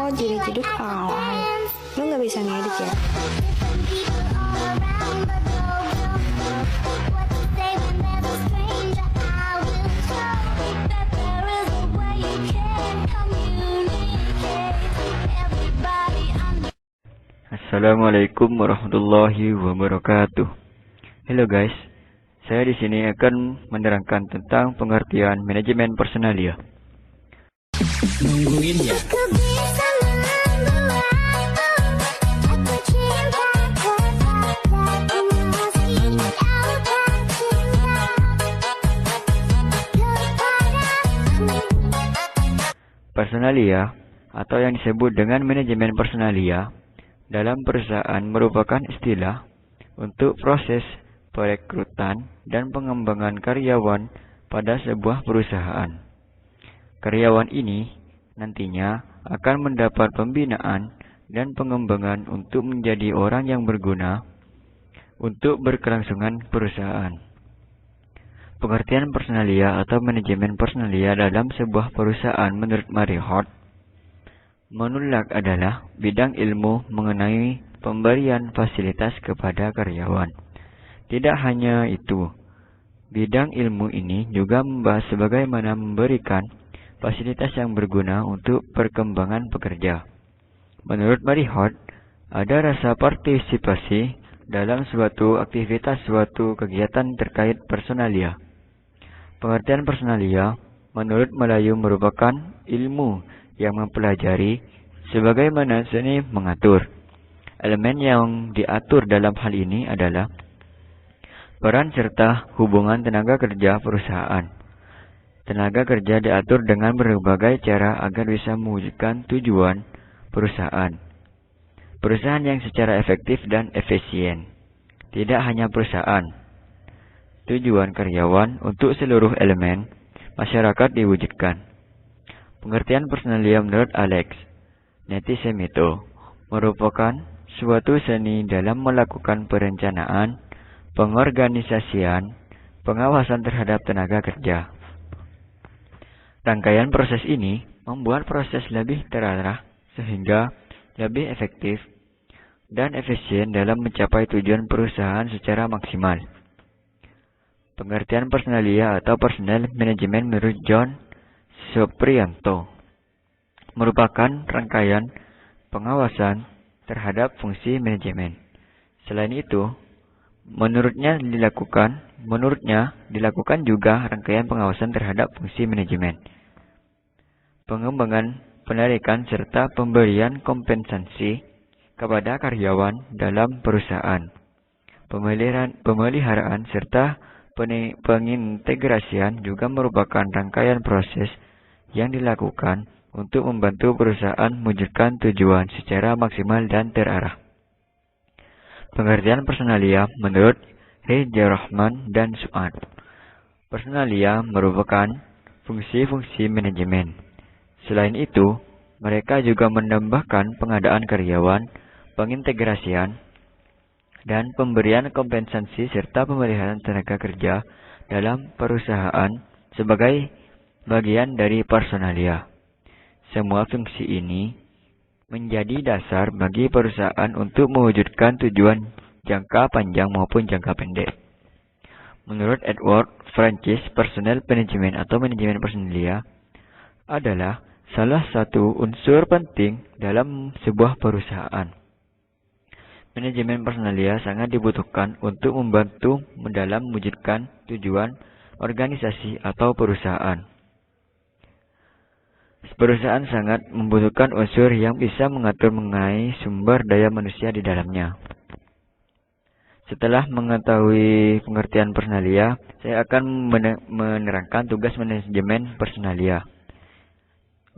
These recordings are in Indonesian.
Oh, jadi jeduk alay. Lo nggak bisa ngedit ya? Assalamualaikum warahmatullahi wabarakatuh. Halo guys, saya di sini akan menerangkan tentang pengertian manajemen personalia. Nungguin ya. Personalia atau yang disebut dengan manajemen personalia dalam perusahaan merupakan istilah untuk proses perekrutan dan pengembangan karyawan pada sebuah perusahaan. Karyawan ini nantinya akan mendapat pembinaan dan pengembangan untuk menjadi orang yang berguna untuk berkelangsungan perusahaan. Pengertian personalia atau manajemen personalia dalam sebuah perusahaan menurut Marihot menolak adalah bidang ilmu mengenai pemberian fasilitas kepada karyawan. Tidak hanya itu, bidang ilmu ini juga membahas bagaimana memberikan fasilitas yang berguna untuk perkembangan pekerja. Menurut Marihot, ada rasa partisipasi dalam suatu aktivitas suatu kegiatan terkait personalia. Pengertian personalia menurut Melayu merupakan ilmu yang mempelajari sebagaimana seni mengatur. Elemen yang diatur dalam hal ini adalah peran serta hubungan tenaga kerja perusahaan. Tenaga kerja diatur dengan berbagai cara agar bisa mewujudkan tujuan perusahaan. Perusahaan yang secara efektif dan efisien. Tidak hanya perusahaan. Tujuan karyawan untuk seluruh elemen masyarakat diwujudkan. Pengertian personalia menurut Alex Netisemito merupakan suatu seni dalam melakukan perencanaan, pengorganisasian, pengawasan terhadap tenaga kerja. Rangkaian proses ini membuat proses lebih terarah sehingga lebih efektif dan efisien dalam mencapai tujuan perusahaan secara maksimal. Pengertian personalia atau personal management menurut John Supriyanto merupakan rangkaian pengawasan terhadap fungsi manajemen. Selain itu, menurutnya dilakukan juga rangkaian pengawasan terhadap fungsi manajemen, pengembangan, penarikan serta pemberian kompensasi kepada karyawan dalam perusahaan, pemeliharaan serta pengintegrasian juga merupakan rangkaian proses yang dilakukan untuk membantu perusahaan mewujudkan tujuan secara maksimal dan terarah. Pengertian personalia menurut Hijrahman dan Su'ad. Personalia merupakan fungsi-fungsi manajemen. Selain itu, mereka juga menambahkan pengadaan karyawan, pengintegrasian, dan pemberian kompensasi serta pemeliharaan tenaga kerja dalam perusahaan sebagai bagian dari personalia. Semua fungsi ini menjadi dasar bagi perusahaan untuk mewujudkan tujuan jangka panjang maupun jangka pendek. Menurut Edward Francis, personal management atau manajemen personalia adalah salah satu unsur penting dalam sebuah perusahaan. Manajemen personalia sangat dibutuhkan untuk membantu dalam mewujudkan tujuan organisasi atau perusahaan. Perusahaan sangat membutuhkan unsur yang bisa mengatur mengenai sumber daya manusia di dalamnya. Setelah mengetahui pengertian personalia, saya akan menerangkan tugas manajemen personalia.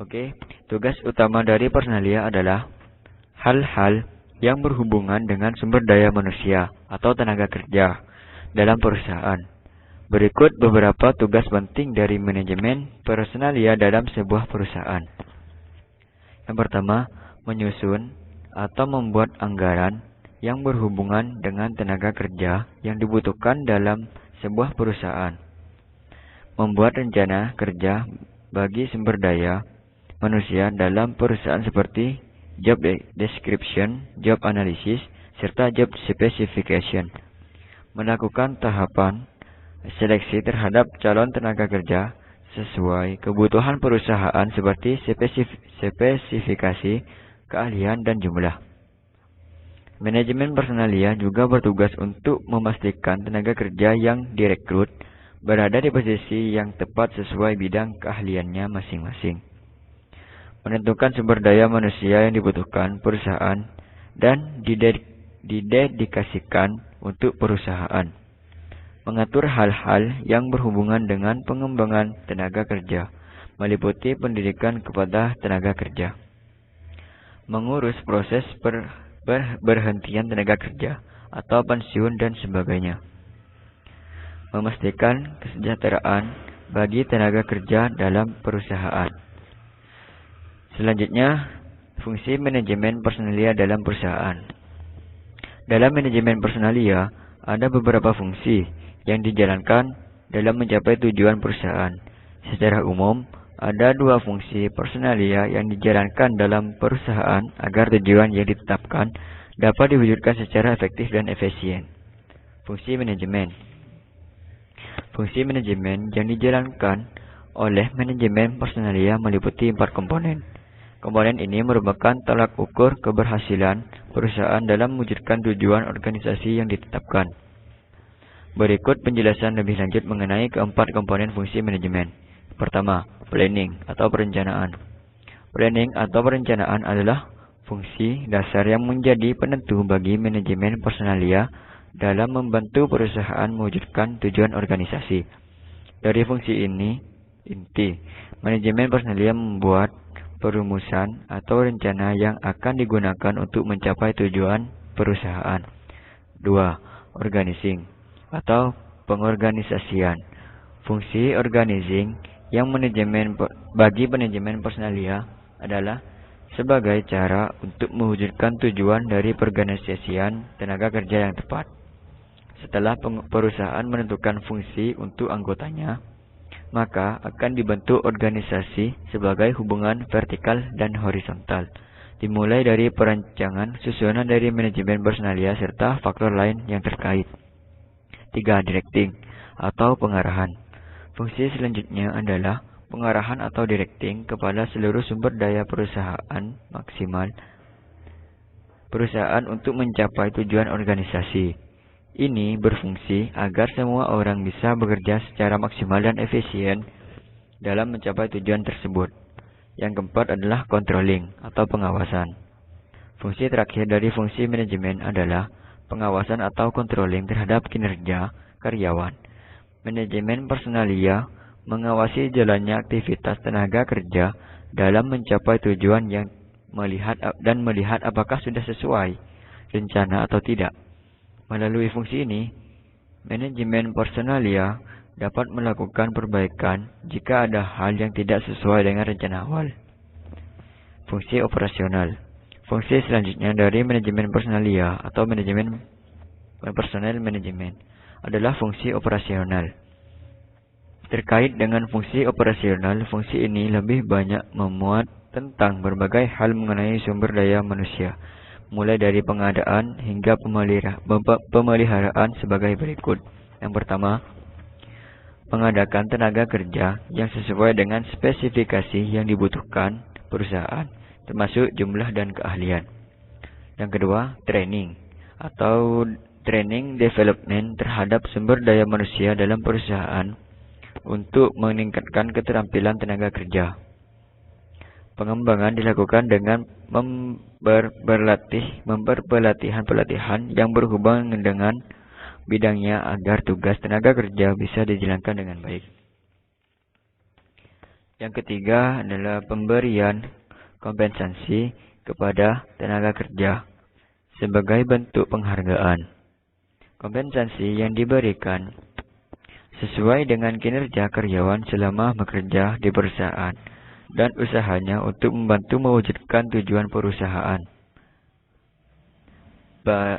Oke, tugas utama dari personalia adalah hal-hal yang berhubungan dengan sumber daya manusia atau tenaga kerja dalam perusahaan. Berikut beberapa tugas penting dari manajemen personalia dalam sebuah perusahaan. Yang pertama, menyusun atau membuat anggaran yang berhubungan dengan tenaga kerja yang dibutuhkan dalam sebuah perusahaan. Membuat rencana kerja bagi sumber daya manusia dalam perusahaan seperti job description, job analysis, serta job specification. Melakukan tahapan seleksi terhadap calon tenaga kerja sesuai kebutuhan perusahaan seperti spesifikasi, keahlian, dan jumlah. Manajemen personalia juga bertugas untuk memastikan tenaga kerja yang direkrut berada di posisi yang tepat sesuai bidang keahliannya masing-masing. Menentukan sumber daya manusia yang dibutuhkan perusahaan dan didedikasikan untuk perusahaan. Mengatur hal-hal yang berhubungan dengan pengembangan tenaga kerja, meliputi pendidikan kepada tenaga kerja. Mengurus proses berhentian tenaga kerja atau pensiun dan sebagainya. Memastikan kesejahteraan bagi tenaga kerja dalam perusahaan. Selanjutnya, fungsi manajemen personalia dalam perusahaan. Dalam manajemen personalia, ada beberapa fungsi yang dijalankan dalam mencapai tujuan perusahaan. Secara umum, ada dua fungsi personalia yang dijalankan dalam perusahaan agar tujuan yang ditetapkan dapat diwujudkan secara efektif dan efisien. Fungsi manajemen. Fungsi manajemen yang dijalankan oleh manajemen personalia meliputi 4 komponen. Komponen ini merupakan tolak ukur keberhasilan perusahaan dalam mewujudkan tujuan organisasi yang ditetapkan. Berikut penjelasan lebih lanjut mengenai keempat komponen fungsi manajemen. Pertama, planning atau perencanaan. Planning atau perencanaan adalah fungsi dasar yang menjadi penentu bagi manajemen personalia dalam membantu perusahaan mewujudkan tujuan organisasi. Dari fungsi ini, inti manajemen personalia membuat perumusan atau rencana yang akan digunakan untuk mencapai tujuan perusahaan. 2. Organizing atau pengorganisasian. Fungsi organizing yang bagi manajemen personalia adalah sebagai cara untuk mewujudkan tujuan dari perorganisasian tenaga kerja yang tepat. Setelah perusahaan menentukan fungsi untuk anggotanya, maka akan dibentuk organisasi sebagai hubungan vertikal dan horizontal, dimulai dari perancangan susunan dari manajemen personalia serta faktor lain yang terkait. 3. Directing atau pengarahan. Fungsi selanjutnya adalah pengarahan atau directing kepada seluruh sumber daya perusahaan maksimal perusahaan untuk mencapai tujuan organisasi. Ini berfungsi agar semua orang bisa bekerja secara maksimal dan efisien dalam mencapai tujuan tersebut. Yang keempat adalah controlling atau pengawasan. Fungsi terakhir dari fungsi manajemen adalah pengawasan atau controlling terhadap kinerja karyawan. Manajemen personalia mengawasi jalannya aktivitas tenaga kerja dalam mencapai tujuan yang melihat apakah sudah sesuai rencana atau tidak. Melalui fungsi ini, manajemen personalia dapat melakukan perbaikan jika ada hal yang tidak sesuai dengan rencana awal. Fungsi operasional. Fungsi selanjutnya dari manajemen personalia atau manajemen personal manajemen adalah fungsi operasional. Terkait dengan fungsi operasional, fungsi ini lebih banyak memuat tentang berbagai hal mengenai sumber daya manusia, mulai dari pengadaan hingga pemeliharaan sebagai berikut. Yang pertama, mengadakan tenaga kerja yang sesuai dengan spesifikasi yang dibutuhkan perusahaan, termasuk jumlah dan keahlian. Yang kedua, training atau training development terhadap sumber daya manusia dalam perusahaan untuk meningkatkan keterampilan tenaga kerja. Pengembangan dilakukan dengan pelatihan yang berhubungan dengan bidangnya agar tugas tenaga kerja bisa dijalankan dengan baik. Yang ketiga adalah pemberian kompensasi kepada tenaga kerja sebagai bentuk penghargaan. Kompensasi yang diberikan sesuai dengan kinerja karyawan selama bekerja di perusahaan dan usahanya untuk membantu mewujudkan tujuan perusahaan.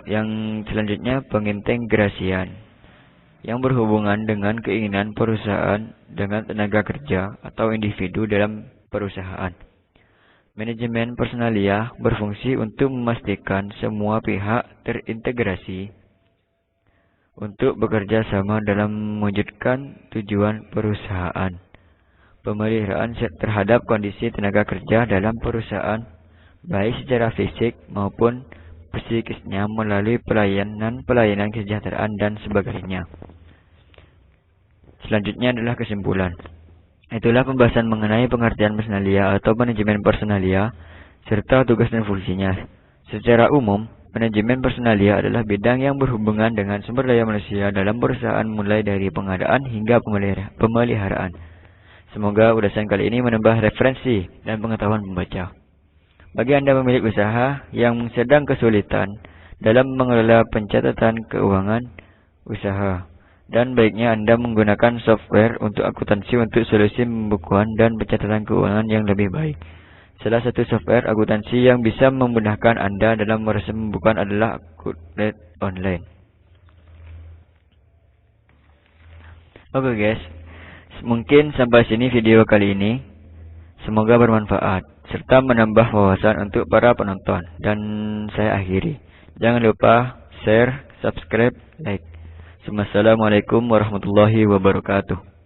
Yang selanjutnya, pengintegrasian yang berhubungan dengan keinginan perusahaan dengan tenaga kerja atau individu dalam perusahaan. Manajemen Personalia berfungsi untuk memastikan semua pihak terintegrasi untuk bekerja sama dalam mewujudkan tujuan perusahaan. Pemeliharaan terhadap kondisi tenaga kerja dalam perusahaan, baik secara fisik maupun psikisnya melalui pelayanan kesejahteraan dan sebagainya. Selanjutnya adalah kesimpulan. Itulah pembahasan mengenai pengertian personalia atau manajemen personalia serta tugas dan fungsinya. Secara umum, manajemen personalia adalah bidang yang berhubungan dengan sumber daya manusia dalam perusahaan mulai dari pengadaan hingga pemeliharaan. Semoga ulasan kali ini menambah referensi dan pengetahuan pembaca. Bagi Anda pemilik usaha yang sedang kesulitan dalam mengelola pencatatan keuangan usaha, dan baiknya Anda menggunakan software untuk akuntansi untuk solusi pembukuan dan pencatatan keuangan yang lebih baik. Salah satu software akuntansi yang bisa memudahkan Anda dalam proses pembukuan adalah Accountant Online. Oke guys, mungkin sampai sini video kali ini. Semoga bermanfaat serta menambah wawasan untuk para penonton. Dan saya akhiri. Jangan lupa share, subscribe, like. Assalamualaikum warahmatullahi wabarakatuh.